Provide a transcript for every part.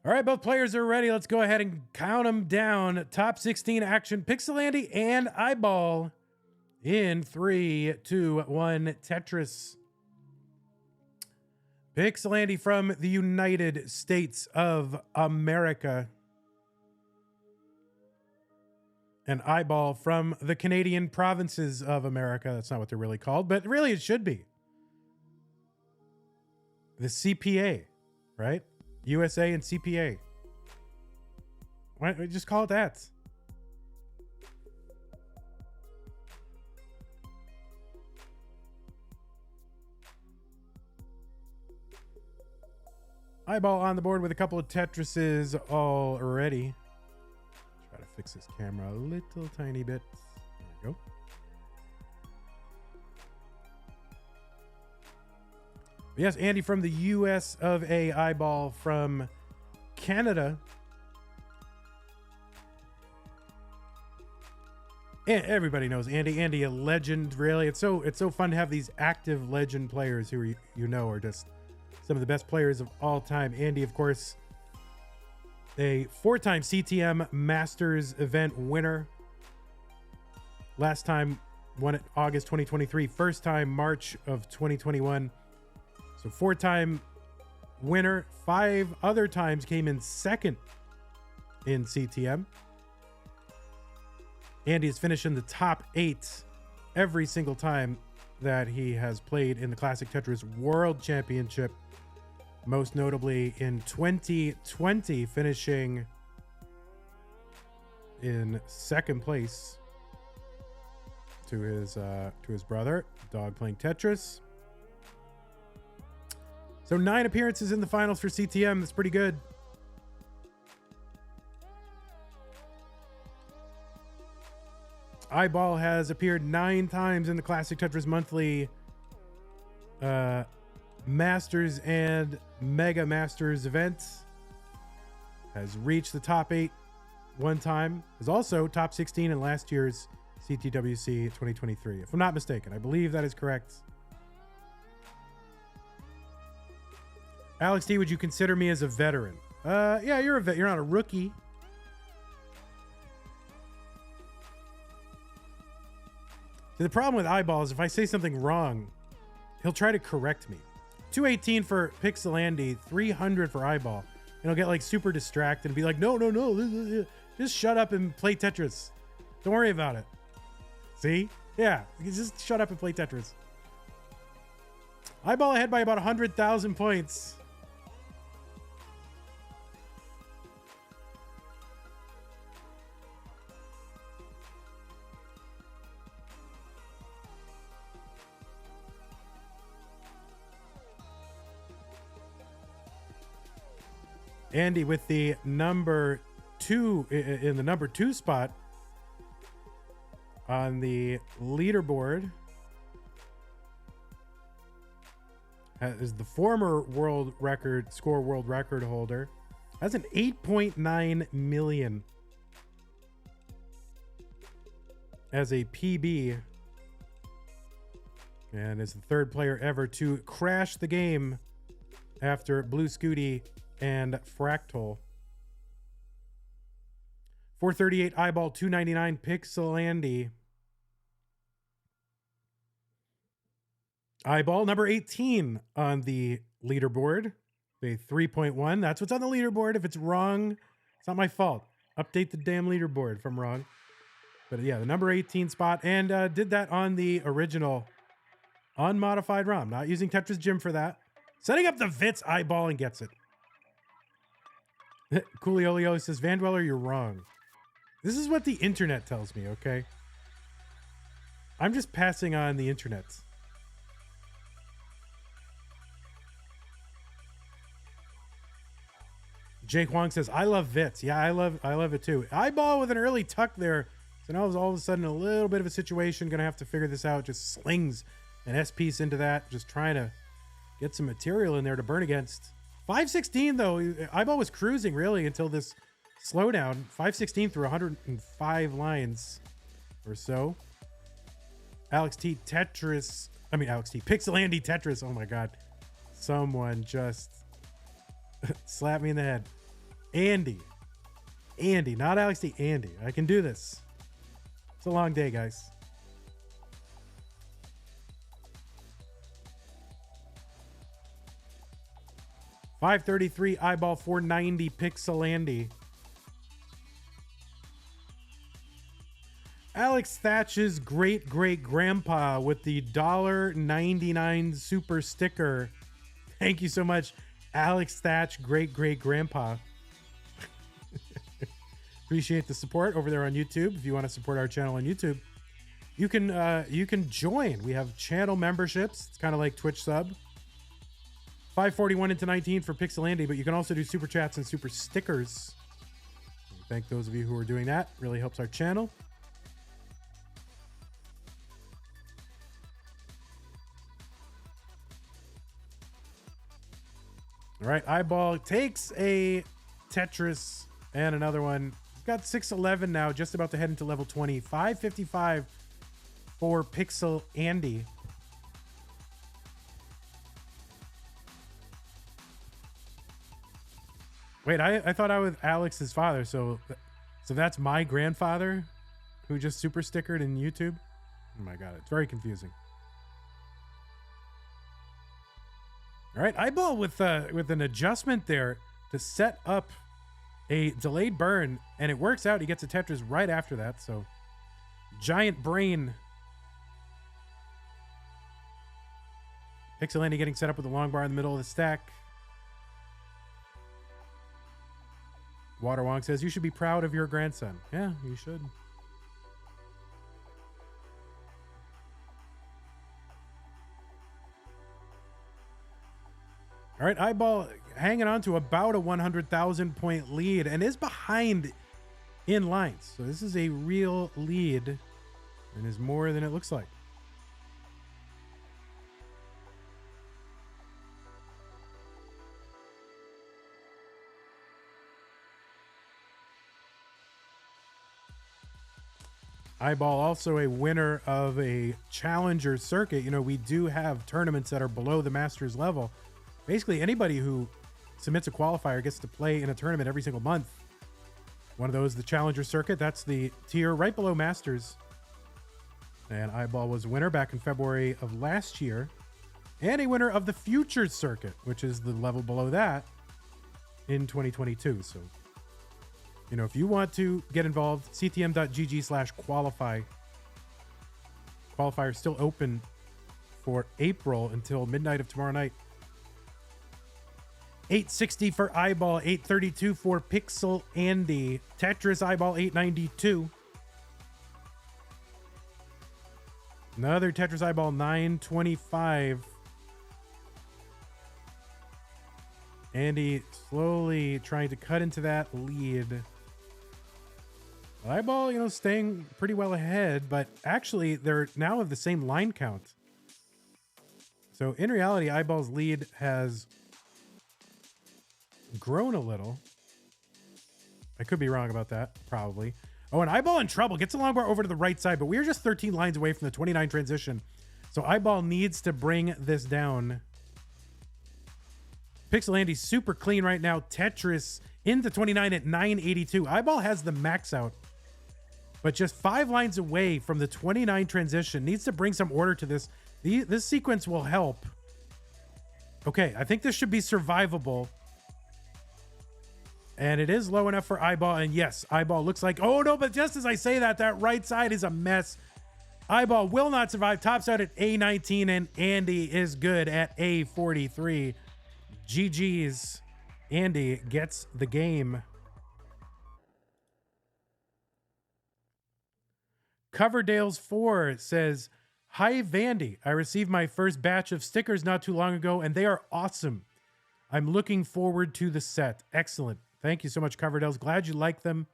All right, both players are ready. Let's go ahead and count them down. Top 16 action, PixelAndy and iBall in 3, 2, 1, Tetris. PixelAndy from the United States of America. And iBall from the Canadian provinces of America. That's not what they're really called, but really it should be. The CPA, right? USA and CPA. Why don't we just call it that? iBall on the board with a couple of Tetrises already. Try to fix this camera a little tiny bit. There we go. Yes, Andy from the US of A, iBall from Canada. And everybody knows Andy. Andy, a legend, really. It's so fun to have these active legend players who are just some of the best players of all time. Andy, of course, a 4-time CTM Masters event winner. Last time won it August 2023. First time March of 2021. So 4-time winner. 5 other times came in second in CTM. Andy has finished in the top 8 every single time that he has played in the Classic Tetris World Championship. Most notably in 2020, finishing in second place to his brother, Dog Playing Tetris. So 9 appearances in the finals for CTM. That's pretty good. iBall has appeared 9 times in the Classic Tetris Monthly Masters and Mega Masters events. Has reached the top 8 one time. Is also top 16 in last year's CTWC 2023. If I'm not mistaken, I believe that is correct. Alex T, would you consider me as a veteran? Yeah, you're a vet. You're not a rookie. See, the problem with iBall is if I say something wrong, he'll try to correct me. 218 for PixelAndy, 300 for iBall. And he'll get like super distracted and be like, no, just shut up and play Tetris. Don't worry about it. See? Yeah, just shut up and play Tetris. iBall ahead by about 100,000 points. Andy with the number 2 in the number 2 spot on the leaderboard is the former world record holder. That's an 8.9 million as a PB, and is the 3rd player ever to crash the game after Blue Scooty and Fractal. 438 iBall, 299 PixelAndy. iBall number 18 on the leaderboard. A 3.1. That's what's on the leaderboard. If it's wrong, it's not my fault. Update the damn leaderboard if I'm wrong. But yeah, the number 18 spot, and did that on the original unmodified ROM. Not using Tetris Gym for that. Setting up the Vits, iBall, and gets it. Cooliolio says, Vandweller, you're wrong. This is what the internet tells me, okay? I'm just passing on the internet. Jake Huang says, I love Vits. Yeah, I love it too. iBall with an early tuck there. So now it's all of a sudden a little bit of a situation. Gonna have to figure this out. Just slings an S piece into that. Just trying to get some material in there to burn against. 516 though, iBall was cruising really until this slowdown. 516 through 105 lines or so. PixelAndy Tetris. Oh my God. Someone just slapped me in the head. Andy. Andy, not Alex D. Andy. I can do this. It's a long day, guys. $533 iBall, $490 PixelAndy. Alex Thatch's great-great-grandpa with the $1.99 super sticker. Thank you so much, Alex Thatch, great-great-grandpa. Appreciate the support over there on YouTube. If you want to support our channel on YouTube, you can join. We have channel memberships. It's kind of like Twitch sub. 541 into 19 for PixelAndy, but you can also do super chats and super stickers. Thank those of you who are doing that. Really helps our channel. All right, iBall takes a Tetris and another one. He's got 611 now, just about to head into level 20. 555 for PixelAndy. Wait, I thought I was Alex's father, so that's my grandfather who just super stickered in YouTube? Oh my god, it's very confusing. All right, iBall with an adjustment there to set up a delayed burn, and it works out. He gets a Tetris right after that, so giant brain. PixelAndy getting set up with a long bar in the middle of the stack. Waterwong says, you should be proud of your grandson. Yeah, you should. All right, iBall hanging on to about a 100,000 point lead and is behind in lines. So this is a real lead and is more than it looks like. iBall also a winner of a challenger circuit. You know, we do have tournaments that are below the Masters level. Basically, anybody who submits a qualifier gets to play in a tournament every single month. One of those, the challenger circuit, that's the tier right below Masters. And iBall was a winner back in February of last year. And a winner of the Futures circuit, which is the level below that, in 2022. So, you know, if you want to get involved, ctm.gg/qualify. Qualifier still open for April until midnight of tomorrow night. 860 for iBall, 832 for PixelAndy. Tetris iBall 892. Another Tetris iBall 925. Andy slowly trying to cut into that lead. iBall, you know, staying pretty well ahead, but actually they're now of the same line count. So in reality, iBall's lead has grown a little. I could be wrong about that, probably. Oh, and iBall in trouble. Gets a long bar over to the right side, but we're just 13 lines away from the 29 transition. So iBall needs to bring this down. PixelAndy super clean right now. Tetris into 29 at 982. iBall has the max out, but just 5 lines away from the 29 transition. Needs to bring some order to this. This sequence will help. Okay, I think this should be survivable. And it is low enough for iBall. And yes, iBall looks like, oh no, but just as I say that, that right side is a mess. iBall will not survive. Tops out at A19 and Andy is good at A43. GG's. Andy gets the game. Coverdale's 4 says, hi Vandy, I received my first batch of stickers not too long ago and they are awesome. I'm looking forward to the set. Excellent. Thank you so much, Coverdale's. Glad you like them.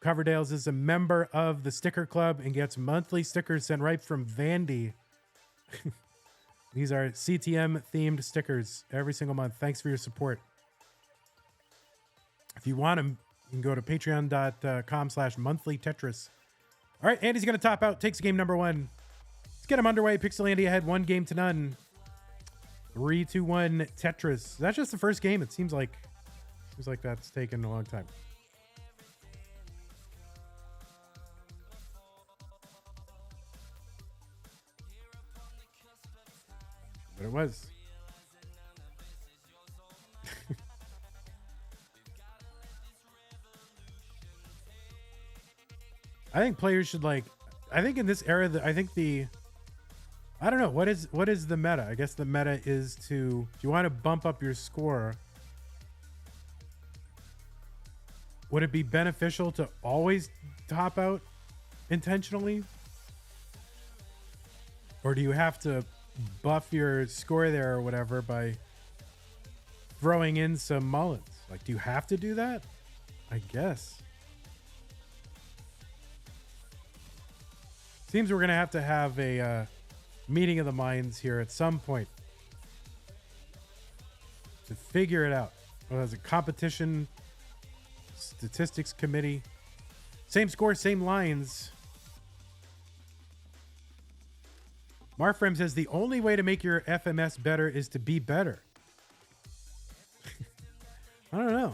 Coverdale's is a member of the sticker club and gets monthly stickers sent right from Vandy. These are CTM themed stickers every single month. Thanks for your support. If you want them, you can go to patreon.com/monthly Tetris. All right, Andy's going to top out. Takes game number 1. Let's get him underway. PixelAndy ahead 1-0. 3-2-1 Tetris. That's just the first game. It seems like Seems like that's taken a long time. But it was. I think players should I think in this era that I don't know, what is the meta? I guess the meta is if you want to bump up your score, would it be beneficial to always top out intentionally? Or do you have to buff your score there or whatever by throwing in some mullins? Like, do you have to do that? I guess. Seems we're going to have a meeting of the minds here at some point to figure it out. Well, there's a competition statistics committee. Same score, same lines. Marfrem says the only way to make your FMS better is to be better. I don't know.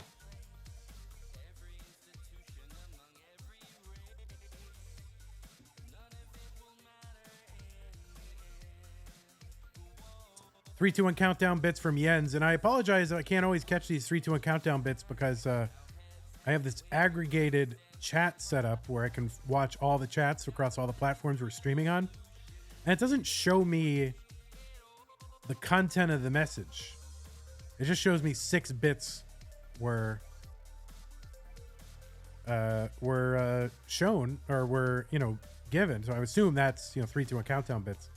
Three, two, one countdown bits from Jens, and I apologize I can't always catch these 3, 2, 1 countdown bits because I have this aggregated chat set up where I can watch all the chats across all the platforms we're streaming on, and it doesn't show me the content of the message. It just shows me 6 bits were shown or were given. So I assume that's 3, 2, 1 countdown bits.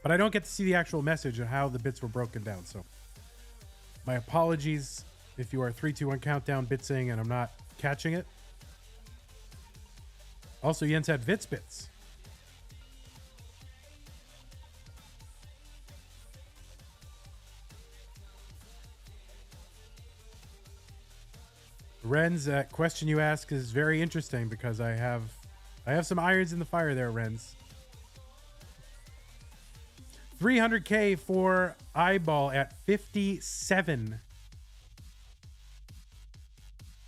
But I don't get to see the actual message of how the bits were broken down. So my apologies if you are 3, 2, 1 countdown bitsing and I'm not catching it. Also, Jens had Vits bits. Renz, that question you ask is very interesting because I have some irons in the fire there, Renz. 300K for iBall at 57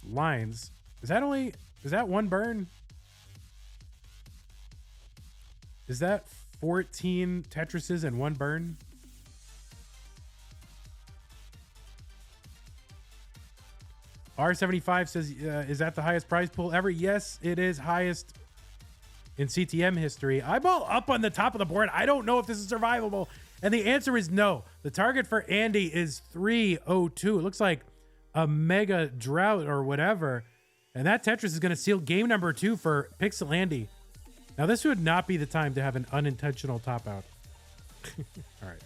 lines. Is that one burn? Is that 14 Tetrises and one burn? R75 says, is that the highest prize pool ever? Yes, it is highest in CTM history. iBall up on the top of the board. I don't know if this is survivable. And the answer is no. The target for Andy is 302. It looks like a mega drought or whatever. And that Tetris is going to seal game number 2 for PixelAndy. Now, this would not be the time to have an unintentional top out. All right.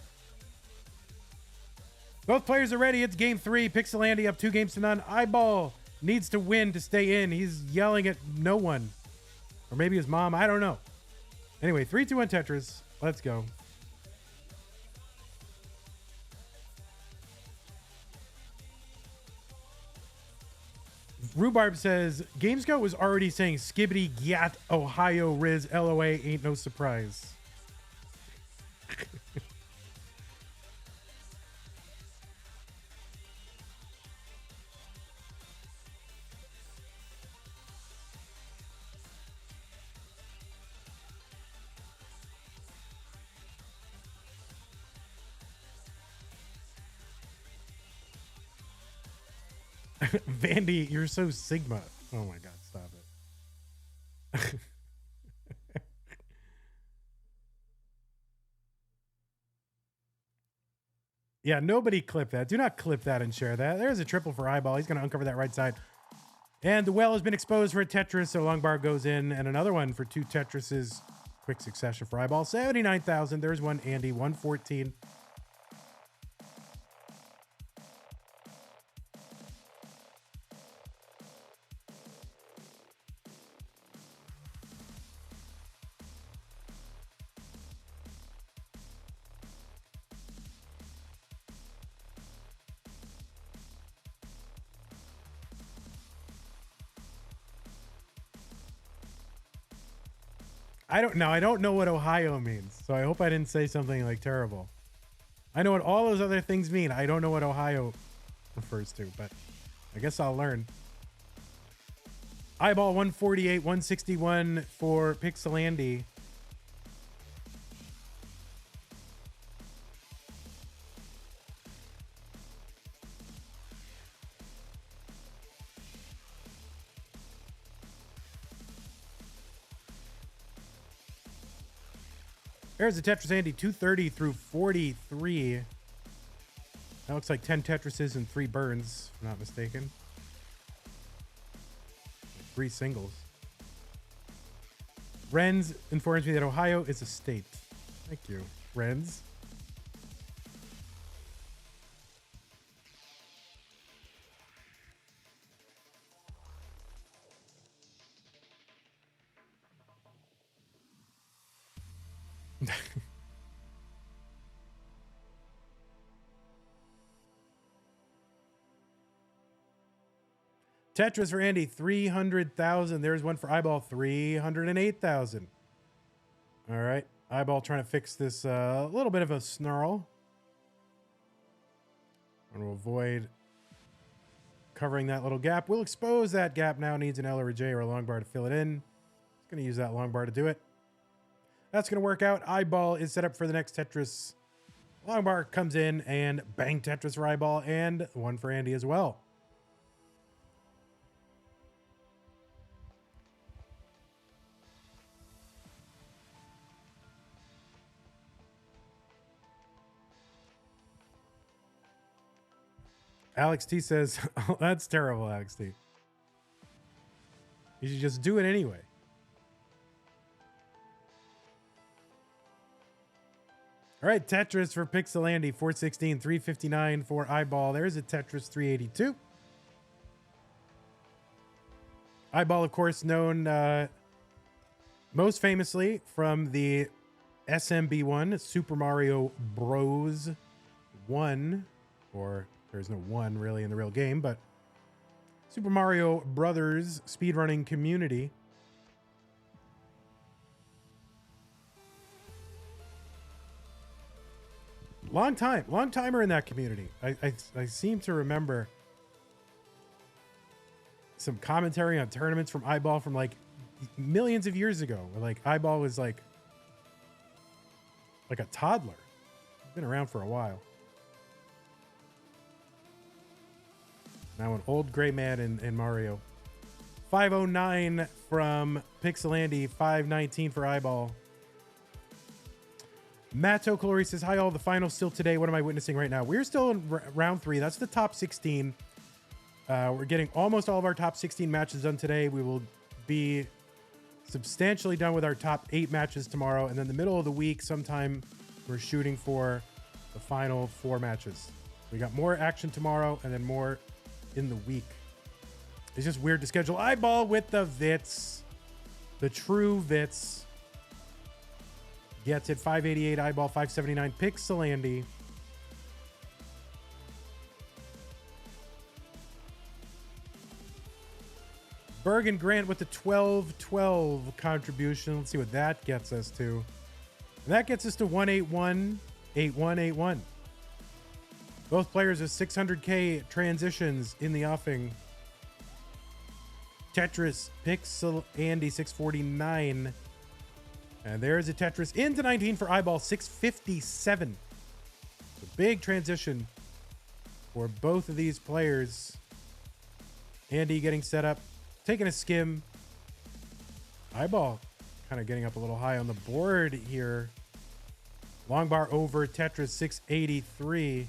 Both players are ready. It's game 3. PixelAndy up 2 games to none. iBall needs to win to stay in. He's yelling at no one. Or maybe his mom. I don't know. Anyway, 3, 2, 1 Tetris. Let's go. Rhubarb says, GameScout was already saying skibbity gyat Ohio Riz LOA ain't no surprise. Vandy, you're so Sigma. Oh my God, stop it. Yeah, nobody clip that. Do not clip that and share that. There's a triple for iBall. He's going to uncover that right side. And the well has been exposed for a Tetris, so long bar goes in. And another one for 2 Tetrises. Quick succession for iBall. 79,000. There's one Andy. 114. I don't know what Ohio means, so I hope I didn't say something like terrible. I know what all those other things mean. I don't know what Ohio refers to, but I guess I'll learn. iBall 148, 161 for PixelAndy. There's the Tetris Andy 230 through 43. That looks like 10 Tetrises and 3 burns, if I'm not mistaken. 3 singles. Renz informs me that Ohio is a state. Thank you, Renz. Tetris for Andy, 300,000. There's one for iBall, 308,000. All right. iBall trying to fix this little bit of a snarl. And we'll avoid covering that little gap. We'll expose that gap now. Needs an L or a J or a long bar to fill it in. It's going to use that long bar to do it. That's going to work out. iBall is set up for the next Tetris. Long bar comes in and bang, Tetris for iBall and one for Andy as well. Alex T says, oh, that's terrible, Alex T. You should just do it anyway. All right, Tetris for PixelAndy, 416, 359 for iBall. There's a Tetris 382. iBall, of course, known most famously from the SMB1, Super Mario Bros. 1, or there's no 1 really in the real game, but Super Mario Brothers speedrunning community. Long timer in that community. I seem to remember some commentary on tournaments from iBall from like millions of years ago, where like iBall was like a toddler. Been around for a while. Now an old gray man in Mario. 509 from PixelAndy, 519 for iBall. Matto Calori says, hi all, the finals still today. What am I witnessing right now? We're still in round 3. That's the top 16. We're getting almost all of our top 16 matches done today. We will be substantially done with our top 8 matches tomorrow. And then the middle of the week, sometime we're shooting for the final 4 matches. We got more action tomorrow and then more in the week. It's just weird to schedule. iBall with the Vits. The true Vits. Gets it. 588 iBall, 579 PixelAndy. Bergen Grant with the 12-12 contribution. Let's see what that gets us to. And that gets us to 181, 8181. Both players with 600K transitions in the offing. Tetris, PixelAndy 649. And there's a Tetris into 19 for iBall 657. So big transition for both of these players. Andy getting set up, taking a skim. iBall kind of getting up a little high on the board here. Long bar over Tetris 683.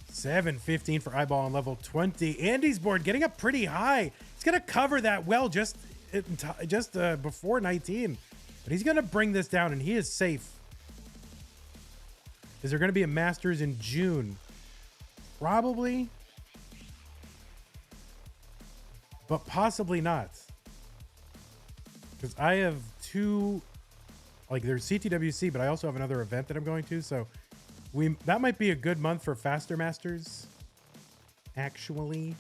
715 for iBall on level 20. Andy's board getting up pretty high. He's going to cover that well just before 19. But he's going to bring this down, and he is safe. Is there going to be a Masters in June? Probably. But possibly not. Because I have 2... Like, there's CTWC, but I also have another event that I'm going to, so... that might be a good month for Faster Masters, actually.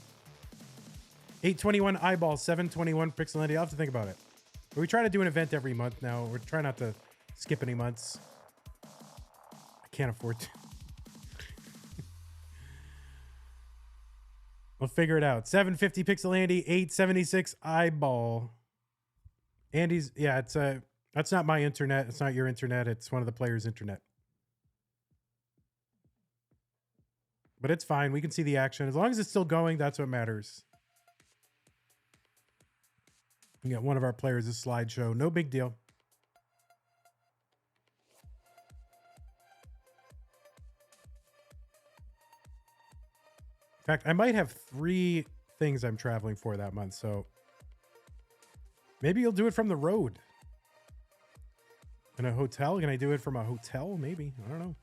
821 iBall, 721 PixelAndy. I'll have to think about it. But we try to do an event every month now. We're trying not to skip any months. I can't afford to. We'll figure it out. 750 PixelAndy, 876 iBall. Andy's, yeah, it's that's not my internet. It's not your internet. It's one of the players' internet. But it's fine. We can see the action. As long as it's still going, that's what matters. We got one of our players' slideshow. No big deal. In fact, I might have 3 things I'm traveling for that month, so maybe you'll do it from the road. In a hotel? Can I do it from a hotel? Maybe. I don't know.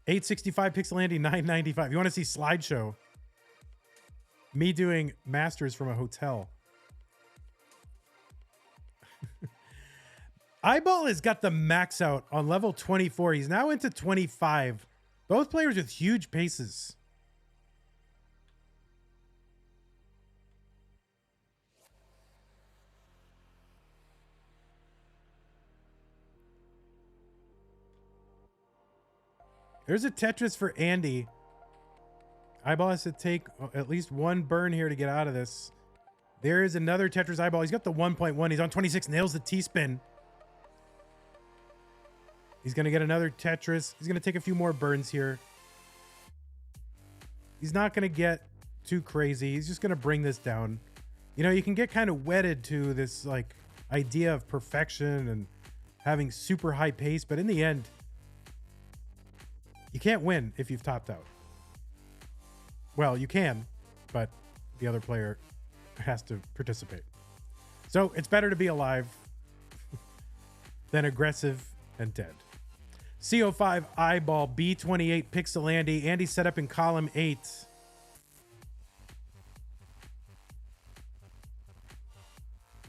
865 PixelAndy, 995. You want to see slideshow? Me doing masters from a hotel. iBall has got the max out on level 24. He's now into 25. Both players with huge paces. There's a Tetris for Andy. iBall has to take at least 1 burn here to get out of this. There is another Tetris iBall. He's got the 1.1. He's on 26. Nails the T-spin. He's going to get another Tetris. He's going to take a few more burns here. He's not going to get too crazy. He's just going to bring this down. You know, you can get kind of wedded to this like idea of perfection and having super high pace, but in the end, you can't win if you've topped out. Well, you can, but the other player has to participate. So it's better to be alive than aggressive and dead. CO5 iBall, B28 PixelAndy. Andy set up in column 8.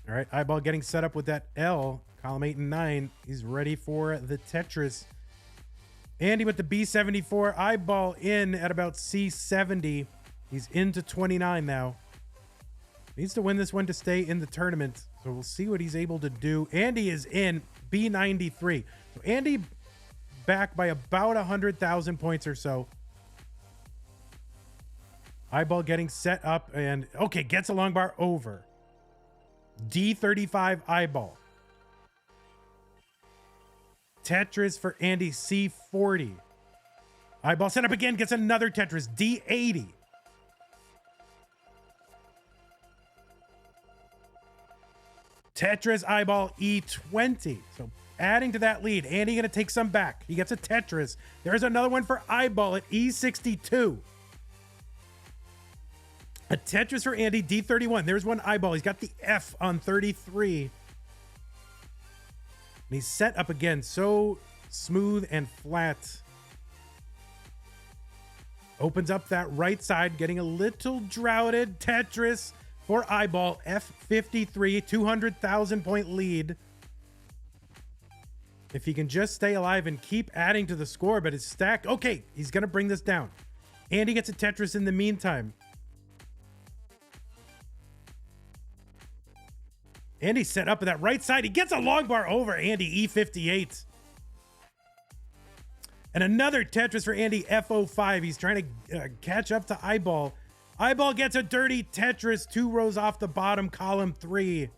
All right, iBall getting set up with that L, column 8 and 9. He's ready for the Tetris. Andy with the B74, iBall in at about C70. He's into 29 now. Needs to win this one to stay in the tournament. So we'll see what he's able to do. Andy is in B93. So Andy back by about 100,000 points or so. iBall getting set up and okay, gets a long bar over. D35 iBall. Tetris for Andy, C40. iBall set up again, gets another Tetris, D80. Tetris iBall, E20. So adding to that lead, Andy gonna take some back. He gets a Tetris. There's another one for iBall at E62. A Tetris for Andy, D31. There's one iBall. He's got the F on 33. And he's set up again, so smooth and flat. Opens up that right side, getting a little droughted. Tetris for iBall, F53, 200,000 point lead. If he can just stay alive and keep adding to the score, but it's stacked. Okay, he's going to bring this down. Andy gets a Tetris in the meantime. Andy set up at that right side. He gets a long bar over Andy, E58. And another Tetris for Andy, F05. He's trying to catch up to iBall. iBall gets a dirty Tetris 2 rows off the bottom, column 3.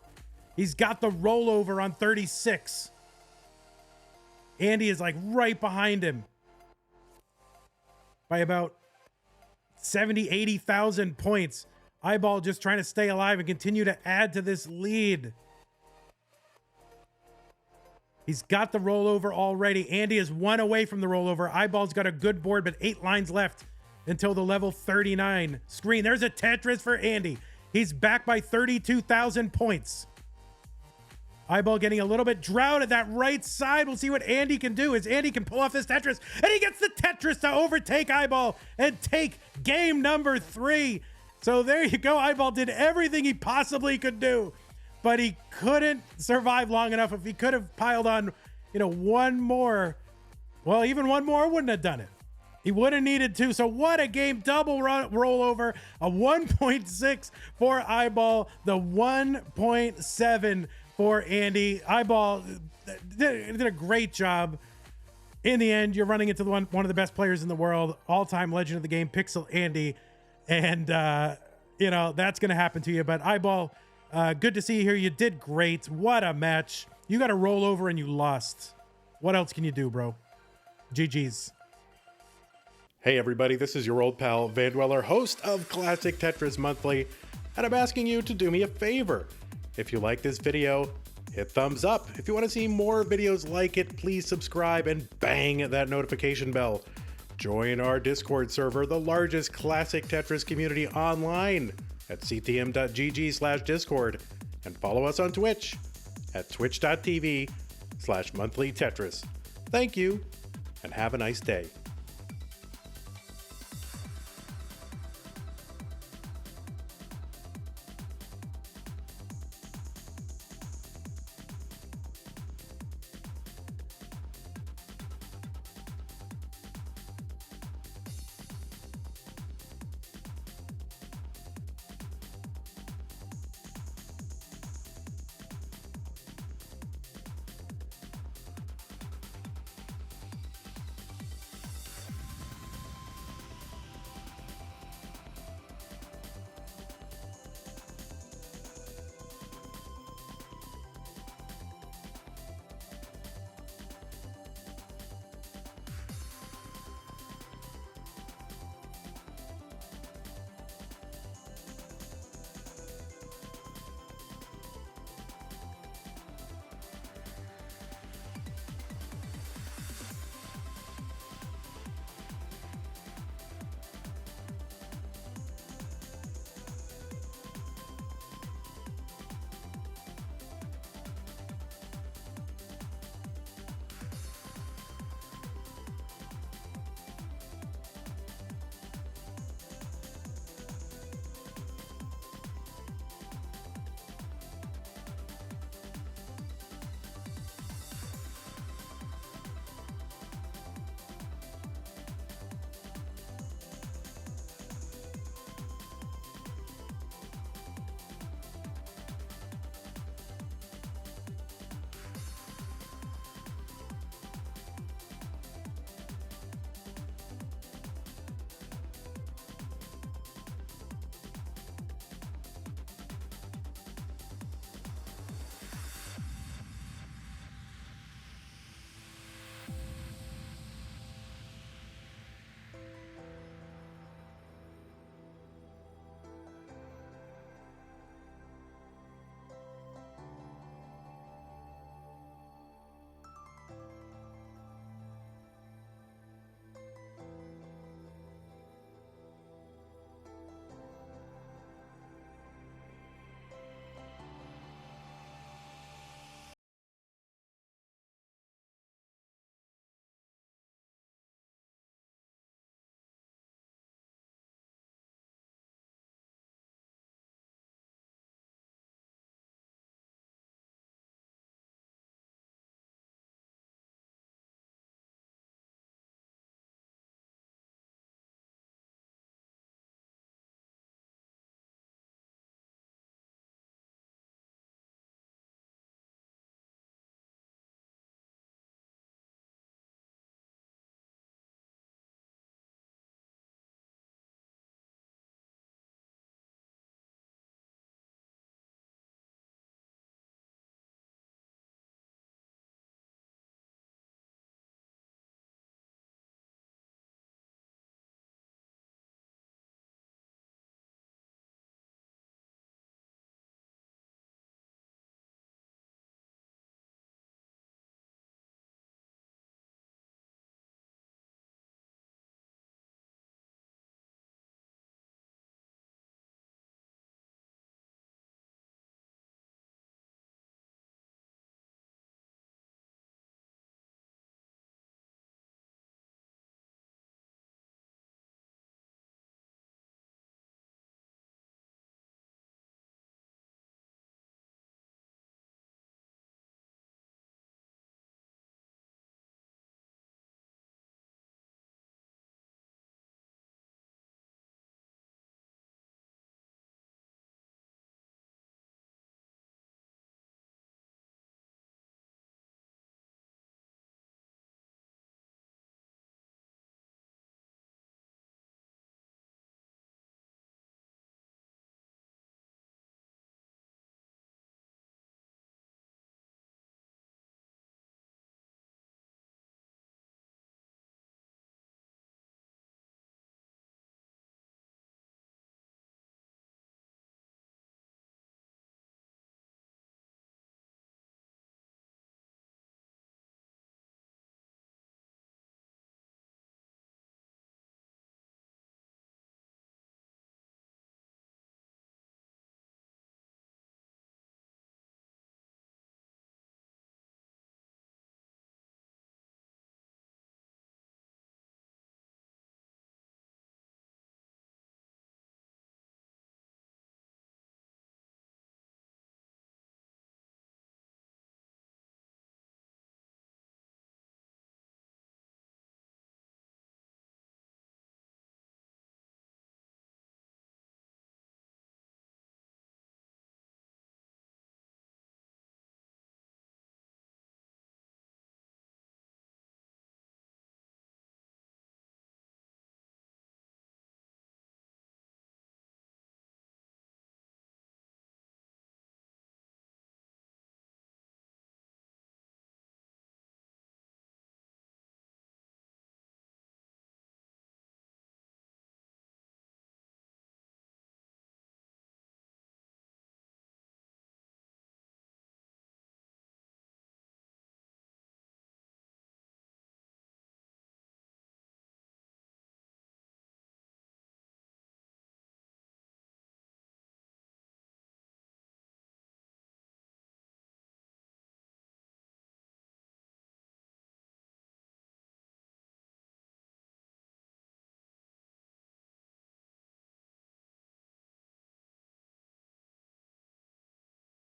He's got the rollover on 36. Andy is like right behind him by about 70, 80,000 points. iBall just trying to stay alive and continue to add to this lead. He's got the rollover already. Andy is 1 away from the rollover. iBall's got a good board, but 8 lines left until the level 39 screen. There's a Tetris for Andy. He's back by 32,000 points. iBall getting a little bit drought at that right side. We'll see what Andy can do as Andy can pull off this Tetris. And he gets the Tetris to overtake iBall and take game number 3. So there you go. iBall did everything he possibly could do, but he couldn't survive long enough. If he could have piled on, one more, well, even one more wouldn't have done it. He would have needed 2. So what a game. Double rollover, a 1.6 for iBall, the 1.7 for Andy. iBall did a great job. In the end, you're running into one of the best players in the world, all-time legend of the game, PixelAndy. And, you know, that's going to happen to you. But iBall, good to see you here. You did great. What a match. You got to roll over and you lost. What else can you do, bro? GG's. Hey everybody, this is your old pal Vandweller, host of Classic Tetris Monthly, and I'm asking you to do me a favor. If you like this video, hit thumbs up. If you want to see more videos like it, please subscribe and bang that notification bell. Join our Discord server, the largest classic Tetris community online, at ctm.gg/discord, and follow us on Twitch at twitch.tv/monthlytetris. Thank you, and have a nice day.